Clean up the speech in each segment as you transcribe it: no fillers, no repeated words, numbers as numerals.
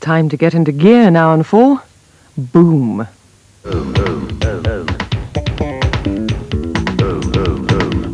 Time to get into gear now and for boom. Boom, boom, boom, boom. Boom, boom, boom.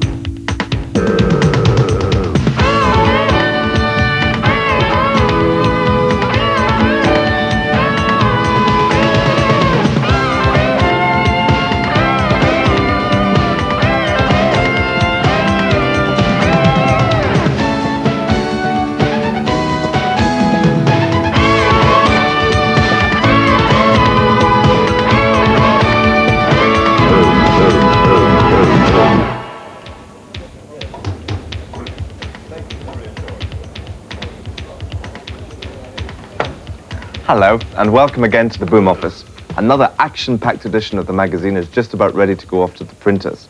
Hello, and welcome again to the Boom Office. Another action-packed edition of the magazine is just about ready to go off to the printers.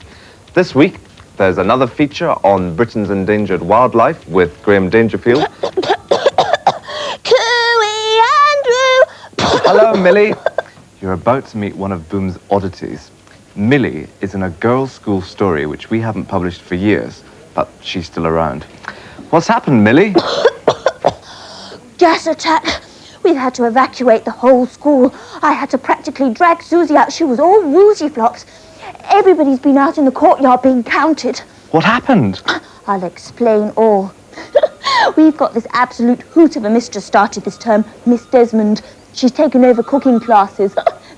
This week, there's another feature on Britain's endangered wildlife with Graham Dangerfield. Cooey Andrew! Hello, Millie. You're about to meet one of Boom's oddities. Millie is in a girls' school story which we haven't published for years, but she's still around. What's happened, Millie? Gas attack. We've had to evacuate the whole school. I had to practically drag Susie out. She was all woozy flops. Everybody's been out in the courtyard being counted. What happened? I'll explain all. We've got this absolute hoot of a mistress started this term, Miss Desmond. She's taken over cooking classes.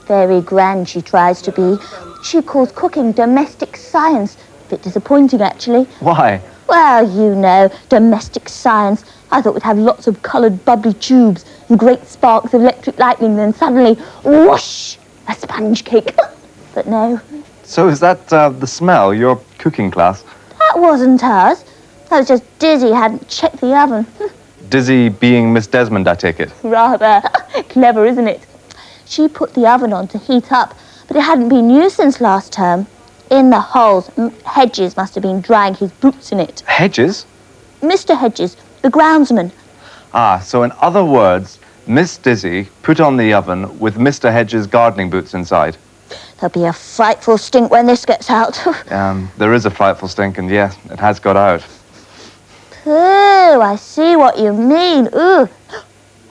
Very grand she tries to be. She calls cooking domestic science. Bit disappointing, actually. Why? Well, you know, domestic science. I thought we'd have lots of coloured bubbly tubes and great sparks of electric lightning, then suddenly, whoosh, a sponge cake. But no. So is that the smell, your cooking class? That wasn't us. That was just Dizzy hadn't checked the oven. Dizzy being Miss Desmond, I take it. Rather. Clever, isn't it? She put the oven on to heat up, but it hadn't been used since last term. In the holes, Hedges must have been drying his boots in it. Hedges? Mr. Hedges, the groundsman. Ah, so in other words, Miss Dizzy put on the oven with Mr. Hedges' gardening boots inside. There'll be a frightful stink when this gets out. There is a frightful stink, and yes, it has got out. Oh, I see what you mean. Ooh.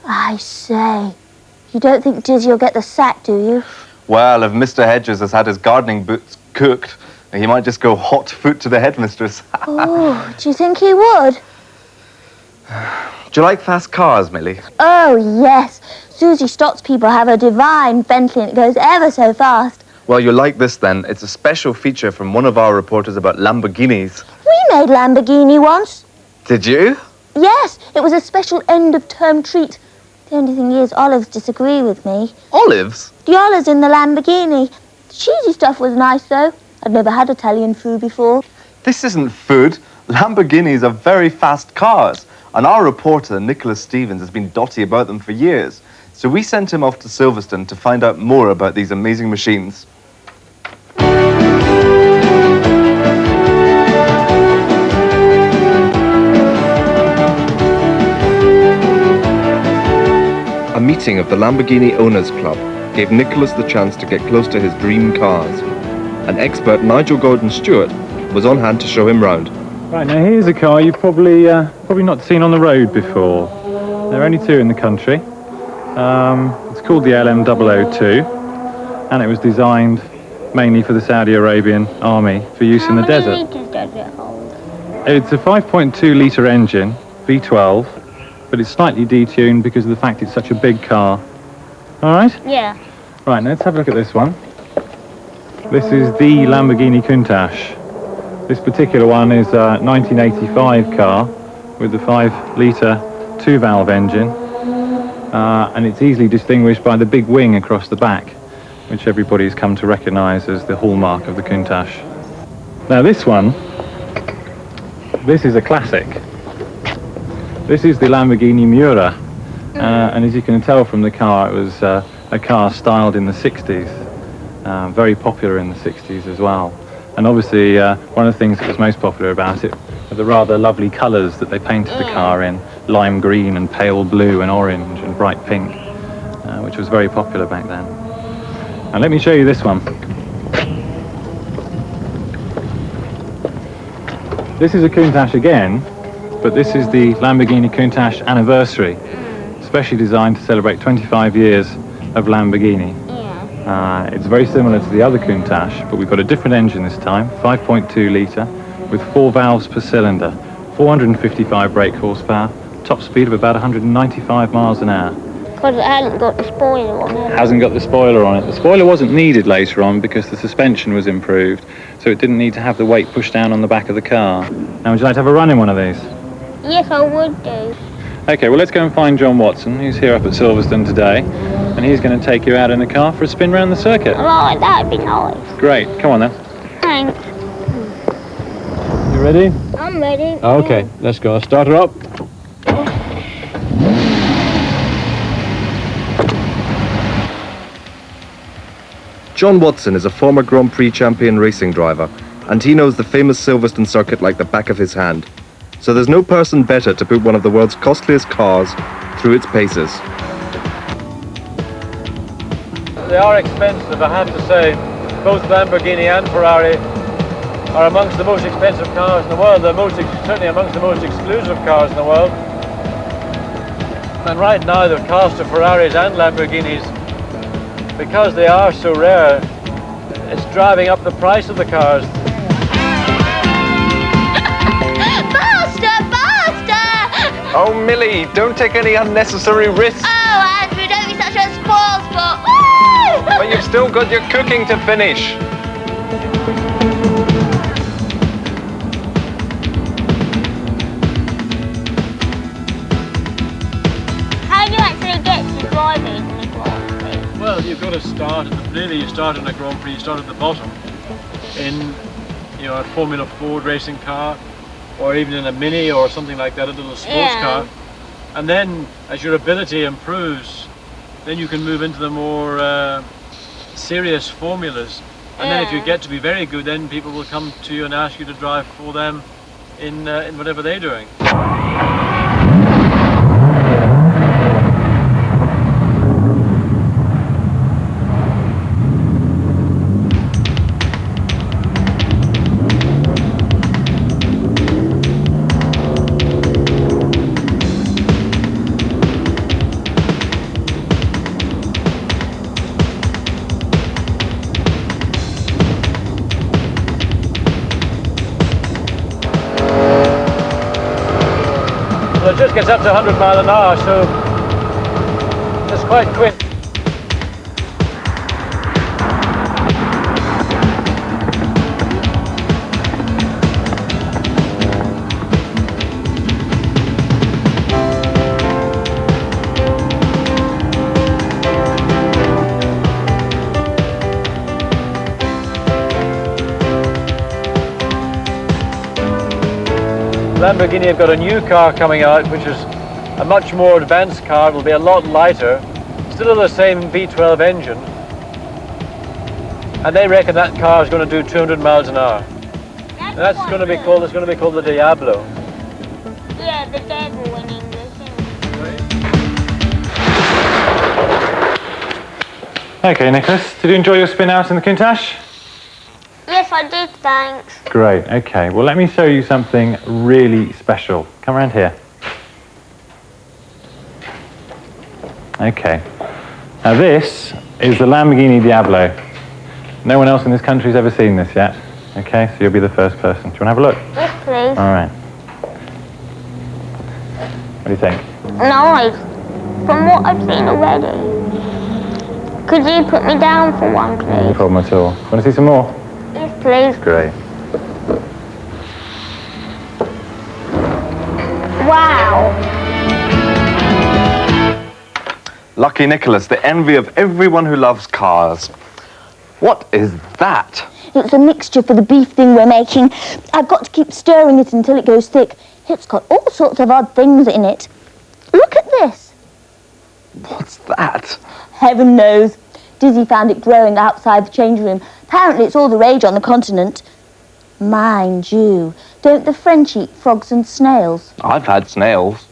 I say, you don't think Dizzy will get the sack, do you? Well, if Mr. Hedges has had his gardening boots cooked, he might just go hot foot to the headmistress. Oh, do you think he would? Do you like fast cars, Millie? Oh, yes. Susie Stott's people have a divine Bentley and it goes ever so fast. Well, you'll like this then. It's a special feature from one of our reporters about Lamborghinis. We made Lamborghini once. Did you? Yes, it was a special end-of-term treat. The only thing is, olives disagree with me. Olives? The olives in the Lamborghini. The cheesy stuff was nice, though. I'd never had Italian food before. This isn't food. Lamborghinis are very fast cars. And our reporter, Nicholas Stevens, has been dotty about them for years. So we sent him off to Silverstone to find out more about these amazing machines. A meeting of the Lamborghini Owners Club gave Nicholas the chance to get close to his dream cars. And expert Nigel Gordon-Stewart was on hand to show him round. Right, now here's a car you've probably not seen on the road before. There are only two in the country. It's called the LM002, and it was designed mainly for the Saudi Arabian army for use in the desert. How many litres does it hold? It's a 5.2 litre engine, V12, but it's slightly detuned because of the fact it's such a big car. All right? Yeah. Right, now let's have a look at this one. This is the Lamborghini Countach. This particular one is a 1985 car with the 5-litre 2-valve engine, and it's easily distinguished by the big wing across the back, which everybody's come to recognise as the hallmark of the Countach. Now this one, this is a classic. This is the Lamborghini Miura, and as you can tell from the car, it was a car styled in the 60s, very popular in the 60s as well. And obviously, one of the things that was most popular about it were the rather lovely colours that they painted the car in, lime green and pale blue and orange and bright pink, which was very popular back then. And let me show you this one. This is a Countach again, but this is the Lamborghini Countach anniversary. specially designed to celebrate 25 years of Lamborghini. Yeah. It's very similar to the other Countach, but we've got a different engine this time, 5.2 litre, with 4 valves per cylinder, 455 brake horsepower, top speed of about 195 miles an hour. Because it hasn't got the spoiler on it. Hasn't got the spoiler on it. The spoiler wasn't needed later on because the suspension was improved, so it didn't need to have the weight pushed down on the back of the car. Now, would you like to have a run in one of these? Yes, I would do. Okay, well, let's go and find John Watson, who's here up at Silverstone today, and he's going to take you out in the car for a spin round the circuit. Right, that'd be nice. Great, come on then. Thanks. You ready? I'm ready. Okay, let's go. Start her up. John Watson is a former Grand Prix champion racing driver, and he knows the famous Silverstone circuit like the back of his hand. So there's no person better to put one of the world's costliest cars through its paces. They are expensive, I have to say. Both Lamborghini and Ferrari are amongst the most expensive cars in the world. They're certainly amongst the most exclusive cars in the world. And right now the cost of Ferraris and Lamborghinis, because they are so rare, it's driving up the price of the cars. Faster! Oh, Millie, don't take any unnecessary risks. Oh, Andrew, don't be such a spoilsport. Woo! But you've still got your cooking to finish. How do you actually get to driving in the Grand Prix? Well, you've got to start you start in a Grand Prix, you start at the bottom in a Formula Ford racing car, or even in a Mini or something like that, a little sports car. And then as your ability improves, then you can move into the more serious formulas. And then if you get to be very good, then people will come to you and ask you to drive for them in whatever they're doing. Well, it just gets up to 100 miles an hour, so it's quite quick. Lamborghini have got a new car coming out, which is a much more advanced car. It'll be a lot lighter, still the same V12 engine, and they reckon that car is going to do 200 miles an hour. And that's going to be called. It's going to be called the Diablo. Yeah, the devil in English. Okay, Nicholas, did you enjoy your spin out in the Countach? Yes, I did, thanks. Great, okay. Well, let me show you something really special. Come around here. Okay. Now this is the Lamborghini Diablo. No one else in this country's ever seen this yet. Okay, so you'll be the first person. Do you want to have a look? Yes, please. All right. What do you think? Nice. From what I've seen already. Could you put me down for one, No please? problem at all. Want to see some more? Yes, please. Great. Wow. Lucky Nicholas, the envy of everyone who loves cars. What is that? It's a mixture for the beef thing we're making. I've got to keep stirring it until it goes thick. It's got all sorts of odd things in it. Look at this. What's that? Heaven knows. Dizzy found it growing outside the change room. Apparently it's all the rage on the continent. Mind you, don't the French eat frogs and snails? I've had snails.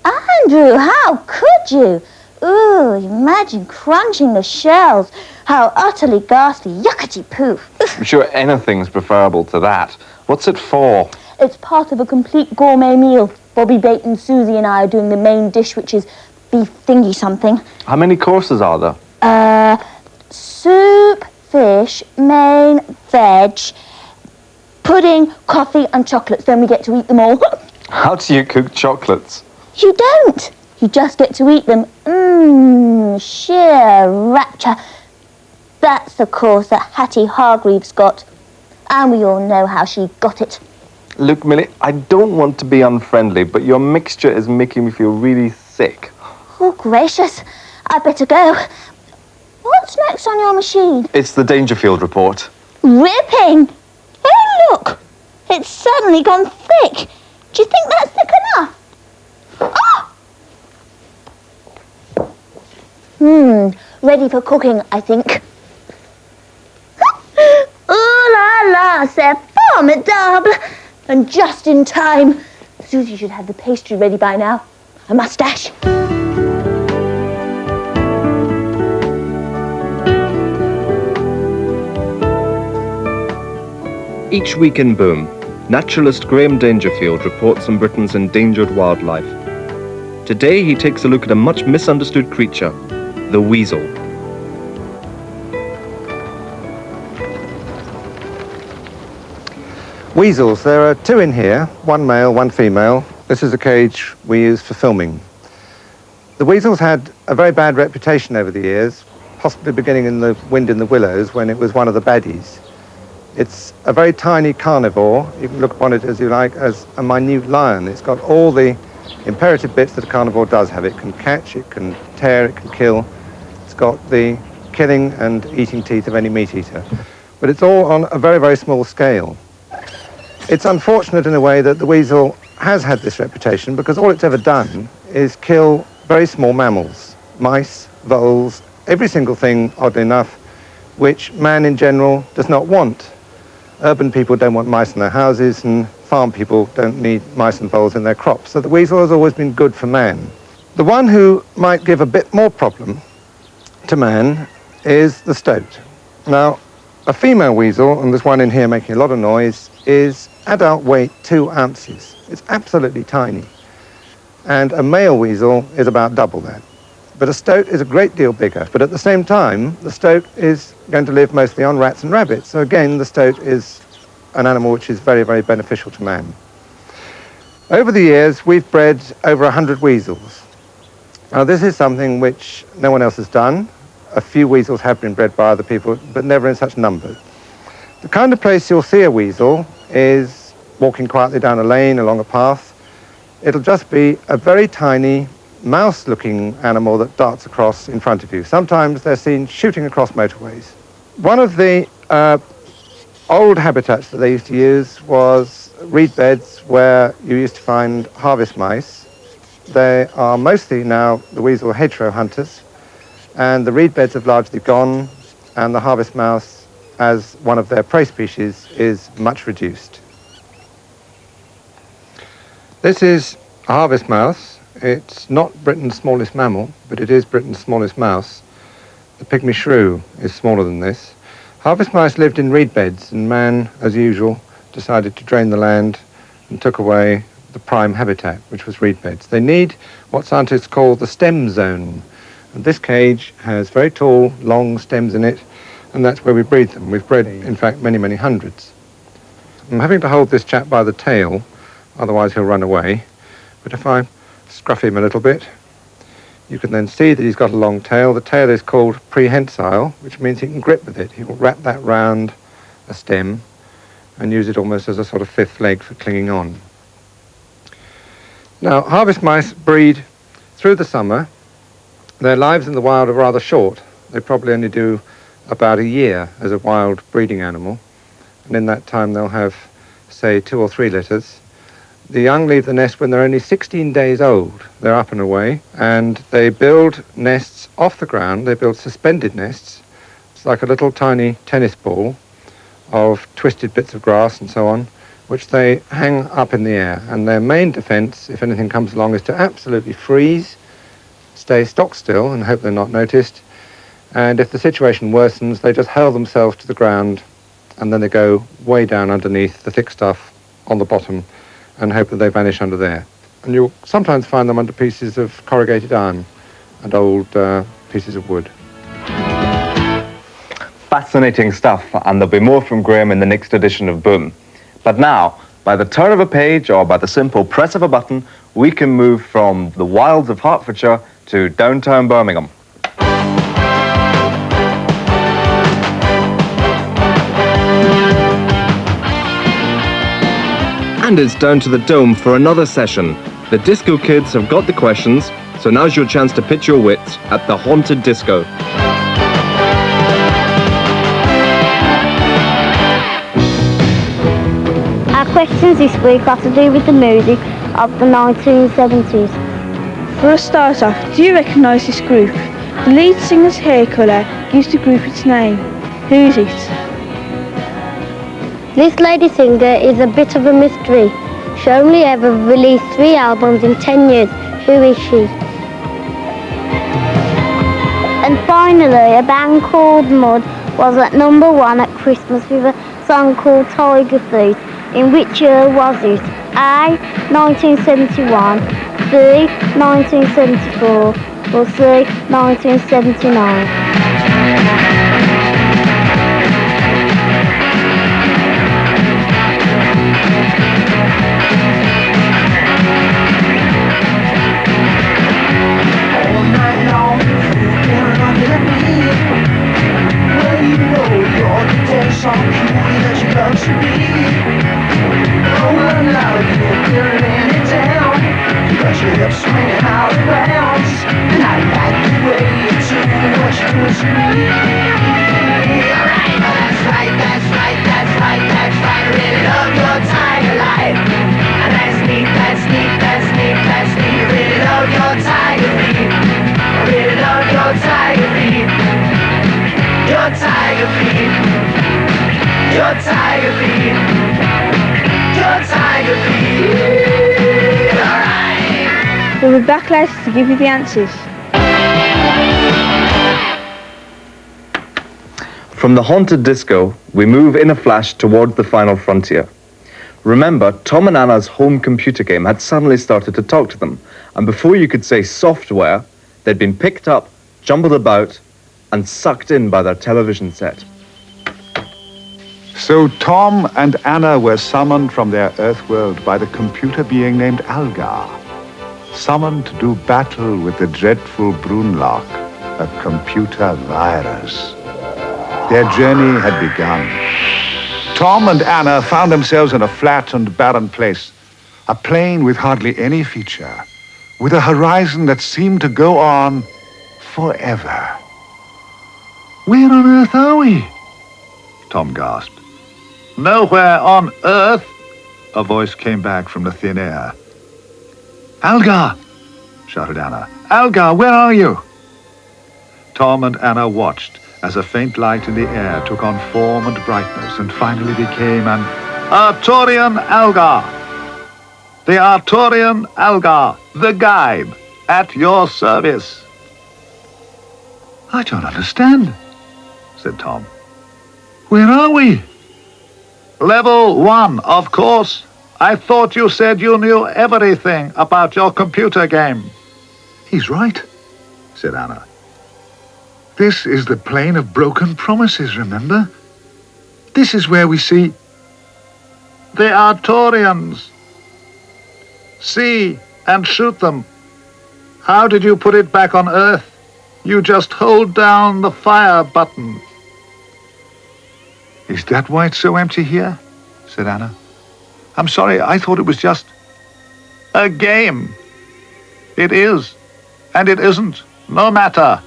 Andrew, how could you? Ooh, imagine crunching the shells. How utterly ghastly. Yuckety poof. I'm sure anything's preferable to that. What's it for? It's part of a complete gourmet meal. Bobby Bate and Susie and I are doing the main dish, which is beef thingy something. How many courses are there? Soup, fish, main, veg, pudding, coffee and chocolates. Then we get to eat them all. How do you cook chocolates? You don't. You just get to eat them. Sheer rapture. That's the course that Hattie Hargreaves got. And we all know how she got it. Look, Millie, I don't want to be unfriendly, but your mixture is making me feel really sick. Oh, gracious. I'd better go. What's next on your machine? It's the Dangerfield report. Ripping! Oh, look! It's suddenly gone thick. Do you think that's thick enough? Oh! Ready for cooking, I think. Ooh la la, c'est formidable! And just in time. Susie should have the pastry ready by now. A moustache. Each week in Boom, naturalist Graham Dangerfield reports on Britain's endangered wildlife. Today he takes a look at a much misunderstood creature, the weasel. Weasels, there are two in here, one male, one female. This is a cage we use for filming. The weasels had a very bad reputation over the years, possibly beginning in the Wind in the Willows when it was one of the baddies. It's a very tiny carnivore. You can look upon it as you like, as a minute lion. It's got all the imperative bits that a carnivore does have. It can catch, it can tear, it can kill. It's got the killing and eating teeth of any meat eater. But it's all on a very, very small scale. It's unfortunate in a way that the weasel has had this reputation because all it's ever done is kill very small mammals, mice, voles, every single thing, oddly enough, which man in general does not want. Urban people don't want mice in their houses and farm people don't need mice and voles in their crops. So the weasel has always been good for man. The one who might give a bit more problem to man is the stoat. Now, a female weasel, and there's one in here making a lot of noise, is adult weight 2 ounces. It's absolutely tiny. And a male weasel is about double that. But a stoat is a great deal bigger. But at the same time, the stoat is going to live mostly on rats and rabbits. So again, the stoat is an animal which is very, very beneficial to man. Over the years, we've bred over 100 weasels. Now, this is something which no one else has done. A few weasels have been bred by other people, but never in such numbers. The kind of place you'll see a weasel is walking quietly down a lane, along a path. It'll just be a very tiny, mouse-looking animal that darts across in front of you. Sometimes they're seen shooting across motorways. One of the old habitats that they used to use was reed beds where you used to find harvest mice. They are mostly now the weasel hedgerow hunters, and the reed beds have largely gone, and the harvest mouse, as one of their prey species, is much reduced. This is a harvest mouse. It's not Britain's smallest mammal, but it is Britain's smallest mouse. The pygmy shrew is smaller than this. Harvest mice lived in reed beds, and man, as usual, decided to drain the land and took away the prime habitat, which was reed beds. They need what scientists call the stem zone. And this cage has very tall, long stems in it, and that's where we breed them. We've bred, in fact, many, many hundreds. I'm having to hold this chap by the tail, otherwise he'll run away. But if I scruff him a little bit, you can then see that he's got a long tail. The tail is called prehensile, which means he can grip with it. He will wrap that round a stem and use it almost as a sort of fifth leg for clinging on. Now, harvest mice breed through the summer. Their lives in the wild are rather short. They probably only do about a year as a wild breeding animal. And in that time they'll have, say, 2 or 3 litters. The young leave the nest when they're only 16 days old. They're up and away, and they build nests off the ground. They build suspended nests. It's like a little tiny tennis ball of twisted bits of grass and so on, which they hang up in the air. And their main defense, if anything comes along, is to absolutely freeze, stay stock still and hope they're not noticed. And if the situation worsens, they just hurl themselves to the ground, and then they go way down underneath the thick stuff on the bottom and hope that they vanish under there. And you'll sometimes find them under pieces of corrugated iron. and old pieces of wood. Fascinating stuff, and there'll be more from Graham in the next edition of Boom. But now, by the turn of a page or by the simple press of a button, we can move from the wilds of Hertfordshire to downtown Birmingham. And it's down to the Dome for another session. The Disco Kids have got the questions, so now's your chance to pitch your wits at the Haunted Disco. Our questions this week have to do with the music of the 1970s. For a start off, do you recognise this group? The lead singer's hair colour gives the group its name. Who is it? This lady singer is a bit of a mystery. She only ever released 3 albums in 10 years. Who is she? And finally, a band called Mud was at #1 at Christmas with a song called Tiger Feet. In which year was it? A. 1971, B. 1974, or C. 1979? We'll be back later to give you the answers. From the Haunted Disco, we move in a flash towards the final frontier. Remember, Tom and Anna's home computer game had suddenly started to talk to them, and before you could say software, they'd been picked up, jumbled about, and sucked in by their television set. So Tom and Anna were summoned from their Earth world by the computer being named Algar, summoned to do battle with the dreadful Brunlock, a computer virus. Their journey had begun. Tom and Anna found themselves in a flat and barren place, a plain with hardly any feature, with a horizon that seemed to go on forever. "Where on earth are we?" Tom gasped. "Nowhere on Earth," a voice came back from the thin air. "Algar!" shouted Anna. "Algar, where are you?" Tom and Anna watched as a faint light in the air took on form and brightness and finally became an Arturian Algar. The Arturian Algar, the guide, at your service. "I don't understand," said Tom. "Where are we?" "Level 1, of course. I thought you said you knew everything about your computer game." "He's right," said Anna. "This is the plane of broken promises, remember? This is where we see the Arturians. See and shoot them. How did you put it back on Earth? You just hold down the fire button." "Is that why it's so empty here?" said Anna. "I'm sorry, I thought it was just a game." "It is, and it isn't. No matter.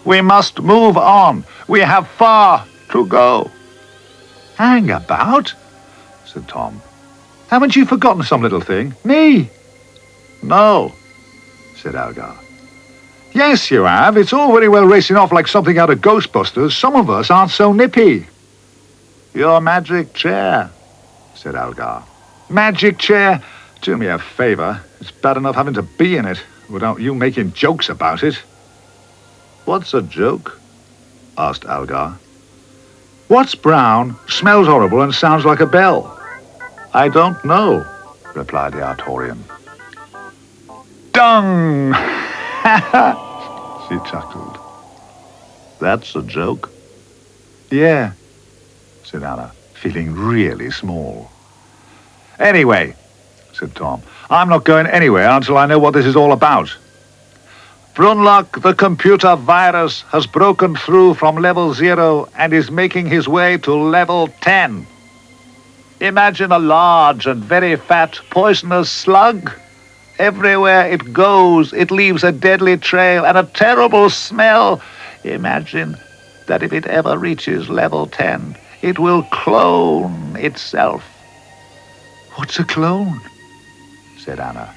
We must move on. We have far to go." "Hang about," said Tom. "Haven't you forgotten some little thing? Me?" "No," said Algar. "Yes, you have. It's all very well racing off like something out of Ghostbusters. Some of us aren't so nippy." "Your magic chair," said Algar. "Magic chair? Do me a favor. It's bad enough having to be in it without you making jokes about it." "What's a joke?" asked Algar. "What's brown, smells horrible, and sounds like a bell?" "I don't know," replied the Arturian. "Dung!" She chuckled. That's a joke. Yeah, said Anna, feeling really small. Anyway, said Tom, I'm not going anywhere until I know what this is all about. Brunlock, the computer virus, has broken through from level 0 and is making his way to level 10. Imagine a large and very fat poisonous slug. Everywhere it goes, it leaves a deadly trail and a terrible smell. Imagine that if it ever reaches level 10, it will clone itself. What's a clone? Said Anna.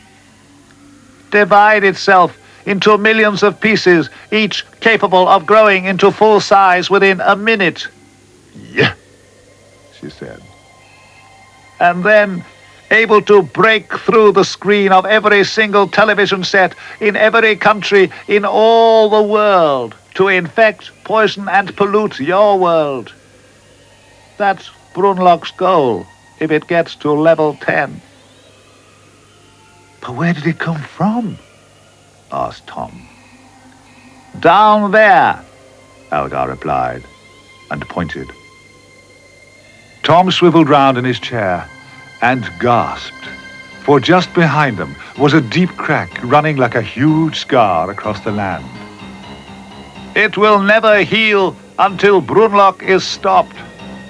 Divide itself into millions of pieces, each capable of growing into full size within a minute. Yeah, she said. And then able to break through the screen of every single television set in every country in all the world to infect, poison, and pollute your world. That's Brunlock's goal if it gets to level 10. But where did it come from? Asked Tom. Down there, Algar replied, and pointed. Tom swiveled round in his chair and gasped, for just behind them was a deep crack running like a huge scar across the land. It will never heal until Brunlock is stopped.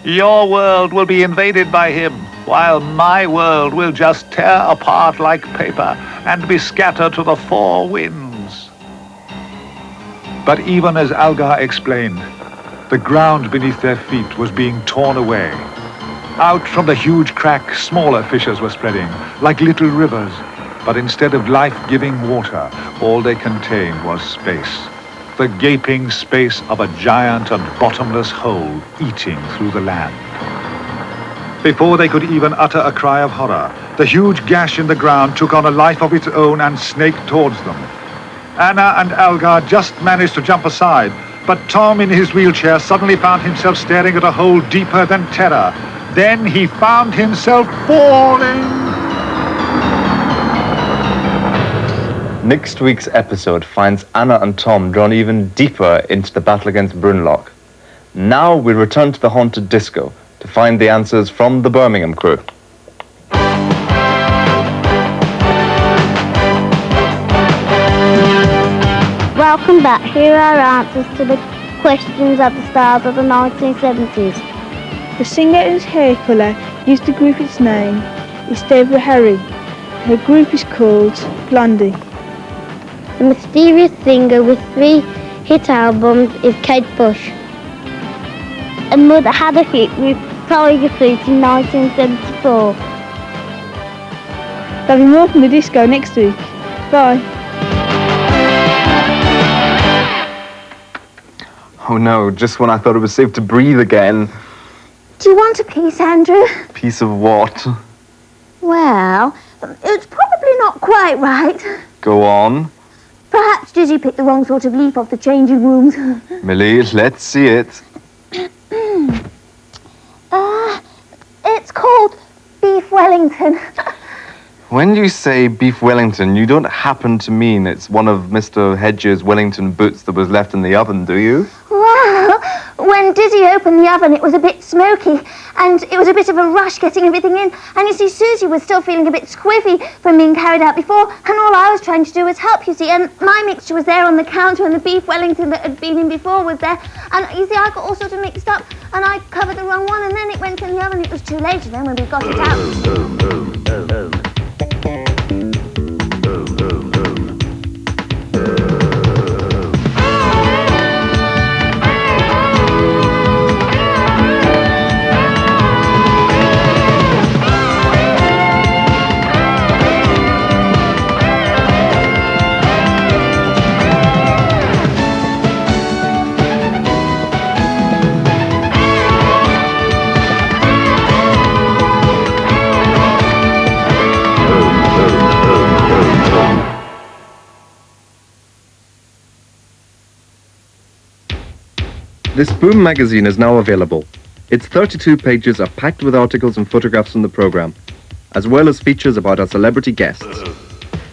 Your world will be invaded by him, while my world will just tear apart like paper and be scattered to the four winds. But even as Algar explained, the ground beneath their feet was being torn away. Out from the huge crack, smaller fissures were spreading, like little rivers. But instead of life-giving water, all they contained was space. The gaping space of a giant and bottomless hole eating through the land. Before they could even utter a cry of horror, the huge gash in the ground took on a life of its own and snaked towards them. Anna and Algar just managed to jump aside, but Tom in his wheelchair suddenly found himself staring at a hole deeper than terror. Then he found himself falling. Next week's episode finds Anna and Tom drawn even deeper into the battle against Brunlock. Now we return to the haunted disco to find the answers from the Birmingham crew. Welcome back. Here are answers to the questions at the start of the 1970s. The singer whose hair colour used to group its name is Deborah Harry. Her group is called Blondie. The mysterious singer with 3 hit albums is Kate Bush. A mother had a hit with Tiger Fruit in 1974. There'll be more from the disco next week. Bye. Oh no, just when I thought it was safe to breathe again. Do you want a piece, Andrew? Piece of what? Well, it's probably not quite right. Go on. Perhaps Dizzy picked the wrong sort of leaf off the changing rooms. Millie, let's see it. It's called Beef Wellington. When you say beef Wellington, you don't happen to mean it's one of Mr. Hedges' Wellington boots that was left in the oven, do you? Well, when Dizzy opened the oven, it was a bit smoky, and it was a bit of a rush getting everything in. And you see, Susie was still feeling a bit squiffy from being carried out before, and all I was trying to do was help, you see. And my mixture was there on the counter, and the beef Wellington that had been in before was there. And you see, I got all sort of mixed up, and I covered the wrong one, and then it went in the oven. It was too late, and then when we got it out... This Boom magazine is now available. Its 32 pages are packed with articles and photographs from the program, as well as features about our celebrity guests.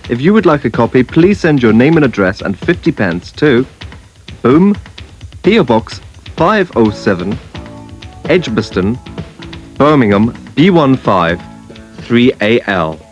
If you would like a copy, please send your name and address and 50 pence to Home, PO Box 507, Edgbaston, Birmingham B15 3AL.